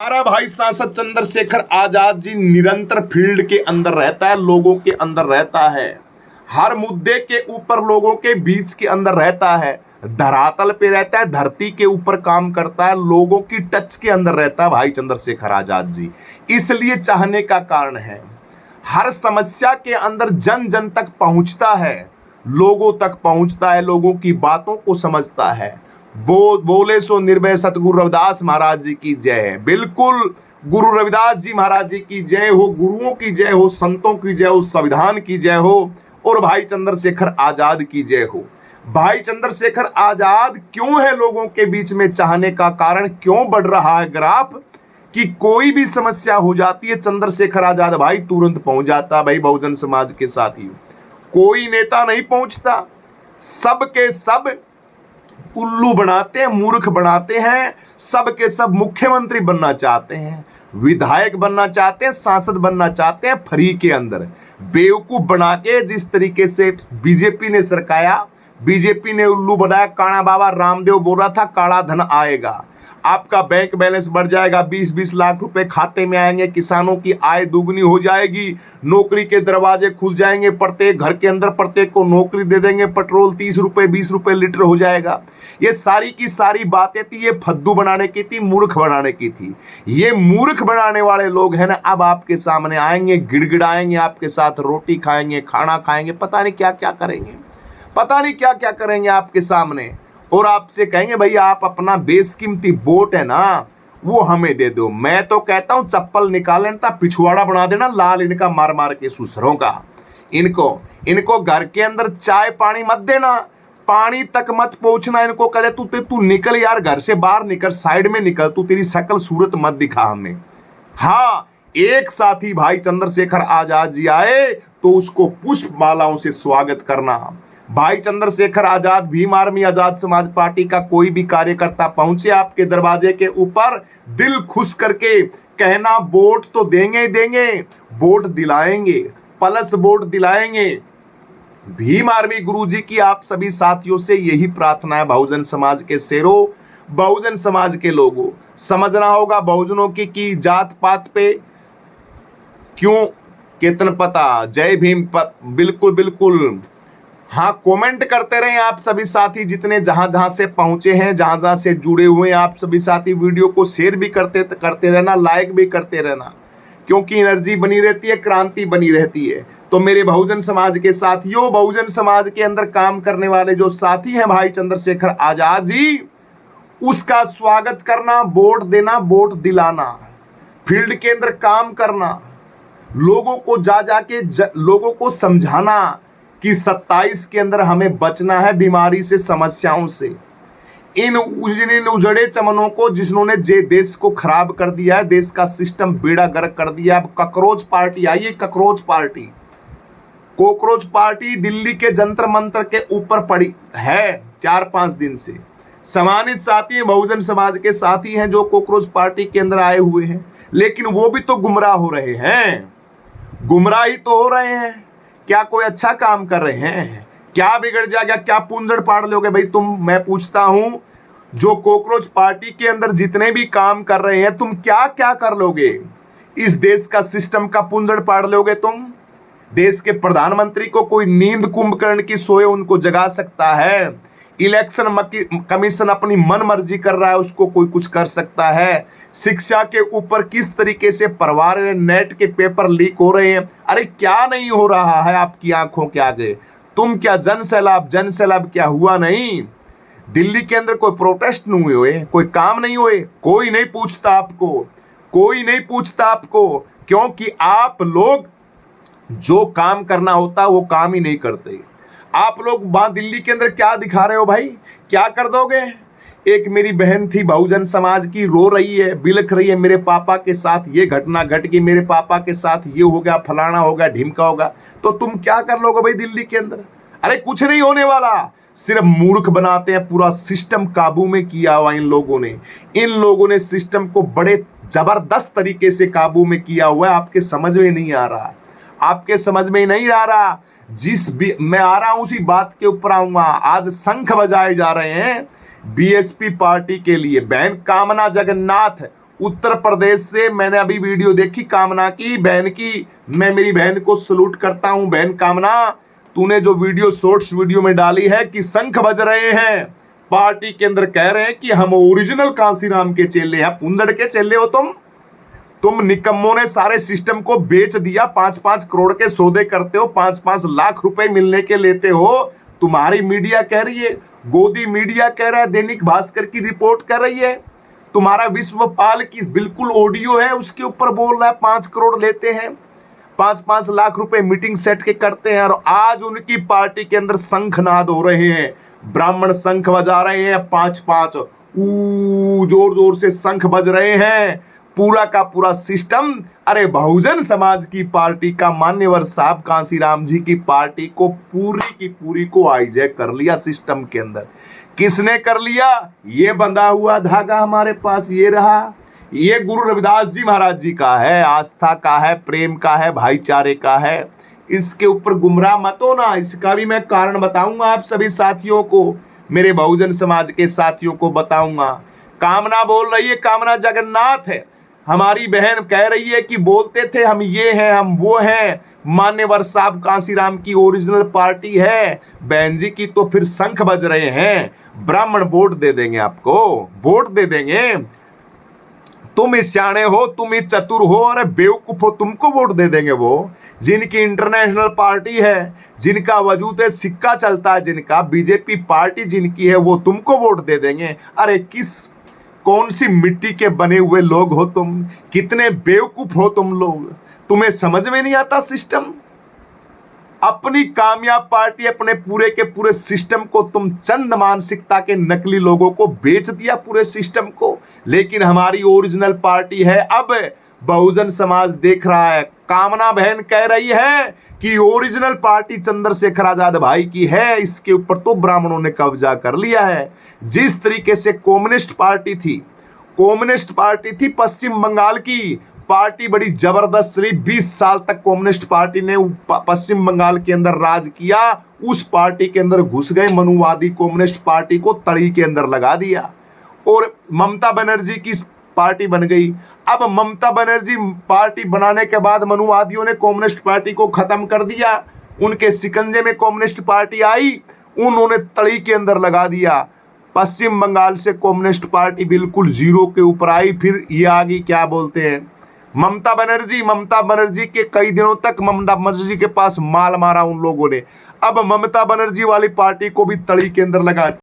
हमारा भाई सांसद चंद्रशेखर आजाद जी निरंतर फील्ड के अंदर रहता है, लोगों के अंदर रहता है, हर मुद्दे के ऊपर लोगों के बीच के अंदर रहता है, धरातल पे रहता है, धरती के ऊपर काम करता है, लोगों की टच के अंदर रहता है भाई चंद्रशेखर आजाद जी। इसलिए चाहने का कारण है, हर समस्या के अंदर जन जन तक पहुंचता है, लोगों तक पहुंचता है, लोगों की बातों को समझता है। बोले सो निर्भय सतगुरु रविदास महाराज जी की जय है। बिल्कुल गुरु रविदास जी महाराज जी की जय हो, गुरुओं की जय हो, संतों की जय हो, संविधान की जय हो और भाई चंद्रशेखर आजाद की जय हो। भाई चंद्रशेखर आजाद क्यों है लोगों के बीच में, चाहने का कारण क्यों बढ़ रहा है ग्राफ, कि कोई भी समस्या हो जाती है चंद्रशेखर आजाद भाई तुरंत पहुंच जाता है। भाई बहुजन समाज के साथियों, कोई नेता नहीं पहुंचता, सब के सब उल्लू बनाते हैं, मूर्ख बनाते हैं, सब के सब मुख्यमंत्री बनना चाहते हैं, विधायक बनना चाहते हैं, सांसद बनना चाहते हैं, फ्री के अंदर बेवकूफ बना के जिस तरीके से बीजेपी ने सरकाया, बीजेपी ने उल्लू बनाया। काणा बाबा रामदेव बोल रहा था काला धन आएगा, आपका बैंक बैलेंस बढ़ जाएगा, 20-20 लाख रुपए खाते में आएंगे, किसानों की आय दुगनी हो जाएगी, नौकरी के दरवाजे खुल जाएंगे, प्रत्येक घर के अंदर प्रत्येक को नौकरी दे देंगे, पेट्रोल 30 रुपए 20 रुपए लीटर हो जाएगा। ये सारी की सारी बातें थी, ये फद्दू बनाने की थी, मूर्ख बनाने की थी। ये मूर्ख बनाने वाले लोग हैं ना, अब आपके सामने आएंगे, गिड़गिड़ाएंगे, आपके साथ रोटी खाएंगे, खाना खाएंगे, पता नहीं क्या क्या करेंगे, पता नहीं क्या क्या करेंगे आपके सामने, और आपसे कहेंगे भैया आप अपना बेशकीमती वोट है ना वो हमें दे दो। मैं तो कहता हूं चप्पल निकाल लेना, पिछवाड़ा बना देना लाल इनका, मार मार के सुसरों का। इनको घर के अंदर चाय पानी मत देना, पानी तक मत पहुंचना। इनको कहे तू निकल यार, घर से बाहर निकल, साइड में निकल, तू तेरी शकल सूरत मत दिखा हमें। हाँ, एक साथी भाई चंद्रशेखर आजाद जी आए तो उसको पुष्प मालाओं से स्वागत करना। भाई चंद्रशेखर आजाद, भीम आर्मी, आजाद समाज पार्टी का कोई भी कार्यकर्ता पहुंचे आपके दरवाजे के ऊपर, दिल खुश करके कहना वोट तो देंगे ही देंगे, वोट दिलाएंगे, प्लस वोट दिलाएंगे। भीम आर्मी गुरुजी की आप सभी साथियों से यही प्रार्थना है, बहुजन समाज के शेरों, बहुजन समाज के लोगों, समझना होगा बहुजनों की जात पात पे क्यों कितन पता। जय भीम, बिल्कुल बिल्कुल। हाँ, कमेंट करते रहें आप सभी साथी, जितने जहां जहां से पहुंचे हैं, जहां जहां से जुड़े हुए हैं आप सभी साथी, वीडियो को शेयर भी करते रहना, लाइक भी करते रहना, क्योंकि एनर्जी बनी रहती है, क्रांति बनी रहती है। तो मेरे बहुजन समाज के साथियों, बहुजन समाज के अंदर काम करने वाले जो साथी हैं भाई चंद्रशेखर आजाद जी, उसका स्वागत करना, वोट देना, वोट दिलाना, फील्ड के अंदर काम करना, लोगों को जाके लोगों को समझाना कि 27 के अंदर हमें बचना है बीमारी से, समस्याओं से, इन उजड़े चमनों को जिन्होंने देश को खराब कर दिया है, देश का सिस्टम बेड़ा गर्क कर दिया। अब कॉकरोच पार्टी आई है, कॉकरोच पार्टी दिल्ली के जंतर मंतर के ऊपर पड़ी है 4-5 दिन से। सम्मानित साथी बहुजन समाज के साथी हैं जो कॉकरोच पार्टी के अंदर आए हुए हैं, लेकिन वो भी तो गुमराह हो रहे हैं, गुमराही तो हो रहे हैं। क्या कोई अच्छा काम कर रहे हैं? क्या बिगड़ जाएगा? क्या पुंजड़ पाड़ लोगे भाई तुम? मैं पूछता हूं, जो कॉकरोच पार्टी के अंदर जितने भी काम कर रहे हैं, तुम क्या क्या कर लोगे? इस देश का सिस्टम का पुंजड़ पाड़ लोगे तुम? देश के प्रधानमंत्री को कोई नींद कुंभकर्ण की सोए उनको जगा सकता है? इलेक्शन कमीशन अपनी मन मर्जी कर रहा है, उसको कोई कुछ कर सकता है? शिक्षा के ऊपर किस तरीके से परवाह रहे, नेट के पेपर लीक हो रहे हैं, अरे क्या नहीं हो रहा है आपकी आंखों के आगे? तुम क्या जन सैलाब क्या हुआ नहीं? दिल्ली के अंदर कोई प्रोटेस्ट नहीं हुए, कोई काम नहीं हुए, कोई नहीं पूछता आपको, कोई नहीं पूछता आपको, क्योंकि आप लोग जो काम करना होता है वो काम ही नहीं करते। आप लोग वहां दिल्ली के अंदर क्या दिखा रहे हो भाई? क्या कर दोगे? एक मेरी बहन थी बहुजन समाज की, रो रही है, बिलख रही है, मेरे पापा के साथ ये घटना घट गई, मेरे पापा के साथ ये हो गया, फलाना हो गया, ढिमका होगा। तो तुम क्या कर लोगे भाई दिल्ली के अंदर? अरे कुछ नहीं होने वाला, सिर्फ मूर्ख बनाते हैं। पूरा सिस्टम काबू में किया हुआ इन लोगों ने सिस्टम को बड़े जबरदस्त तरीके से काबू में किया हुआ है। आपके समझ में नहीं आ रहा, आपके समझ में नहीं आ रहा। मैं आ रहा हूं उसी बात के ऊपर आऊंगा। आज शंख बजाए जा रहे हैं बीएसपी पार्टी के लिए, बहन कामना जगन्नाथ उत्तर प्रदेश से मैंने अभी वीडियो देखी कामना की बहन की, मैं मेरी बहन को सलूट करता हूं। बहन कामना, तूने जो वीडियो शॉर्ट्स वीडियो में डाली है कि शंख बज रहे हैं, पार्टी के अंदर कह रहे हैं कि हम ओरिजिनल कांसीराम के चेले हैं। पुंजड़ के चेले हो तुम निकम्मों ने सारे सिस्टम को बेच दिया। 5-5 करोड़ के सौदे करते हो, 5-5 लाख रुपए मिलने के लेते हो। तुम्हारी मीडिया कह रही है, गोदी मीडिया कह रहा है, दैनिक भास्कर की रिपोर्ट कर रही है, तुम्हारा विश्वपाल की बिल्कुल ऑडियो है, उसके ऊपर बोल रहा है 5 करोड़ लेते हैं, 5-5 लाख रुपए मीटिंग सेट के करते हैं। और आज उनकी पार्टी के अंदर शंखनाद हो रहे हैं, ब्राह्मण शंख बजा रहे हैं, 5-5 जोर जोर से शंख बज रहे हैं। पूरा का पूरा सिस्टम, अरे बहुजन समाज की पार्टी का मान्यवर साहब कांसीराम जी की पार्टी को पूरी की पूरी को हाईजैक कर लिया सिस्टम के अंदर। किसने कर लिया? ये बंधा हुआ धागा हमारे पास ये रहा, ये गुरु रविदास जी महाराज जी का है, आस्था का है, प्रेम का है, भाईचारे का है। इसके ऊपर गुमराह मत हो ना। इसका भी मैं कारण बताऊंगा आप सभी साथियों को, मेरे बहुजन समाज के साथियों को बताऊंगा। कामना बोल रही है, कामना जगन्नाथ है, हमारी बहन कह रही है कि बोलते थे हम ये हैं हम वो हैं, मान्यवर साहब कांसीराम की ओरिजिनल पार्टी है। बहन जी की तो फिर शंख बज रहे हैं। ब्राह्मण वोट दे देंगे आपको, वोट दे देंगे। तुम ही सियाणे हो, तुम ही चतुर हो, अरे बेवकूफ हो, तुमको वोट दे देंगे वो जिनकी इंटरनेशनल पार्टी है, जिनका वजूद है, सिक्का चलता है जिनका, बीजेपी पार्टी जिनकी है, वो तुमको वोट दे देंगे। अरे कौन सी मिट्टी के बने हुए लोग हो तुम, कितने बेवकूफ हो तुम लोग, तुम्हें समझ में नहीं आता सिस्टम। अपनी कामयाब पार्टी, अपने पूरे के पूरे सिस्टम को तुम चंद मानसिकता के नकली लोगों को बेच दिया, पूरे सिस्टम को। लेकिन हमारी ओरिजिनल पार्टी है, अब बहुजन समाज देख रहा है। कामना बहन कह रही है कि ओरिजिनल पार्टी चंद्रशेखर आजाद भाई की है, इसके ऊपर तो ब्राह्मणों ने कब्जा कर लिया है। जिस तरीके से कम्युनिस्ट पार्टी थी पश्चिम बंगाल की पार्टी, बड़ी जबरदस्त रही। 20 साल तक कम्युनिस्ट पार्टी ने पश्चिम बंगाल के अंदर राज किया। उस पार्टी के अंदर घुस गए मनुवादी कम्युनिस्ट पार्टी को तड़ी के अंदर लगा दिया और ममता बनर्जी की पार्टी बन गई। अब ममता बनर्जी पार्टी बनाने के बाद मनुवादियों ने कम्युनिस्ट पार्टी को खत्म कर दिया, उनके शिकंजे में कम्युनिस्ट पार्टी आई, उन्होंने तड़ी के अंदर लगा दिया। पश्चिम बंगाल से कम्युनिस्ट पार्टी बिल्कुल जीरो के ऊपर आई। फिर ये आ गई, क्या बोलते हैं, ममता बनर्जी के कई दिनों तक ममता बनर्जी के पास माल मारा उन लोगों ने। अब ममता बनर्जी वाली पार्टी को भी तड़ी के अंदर लगा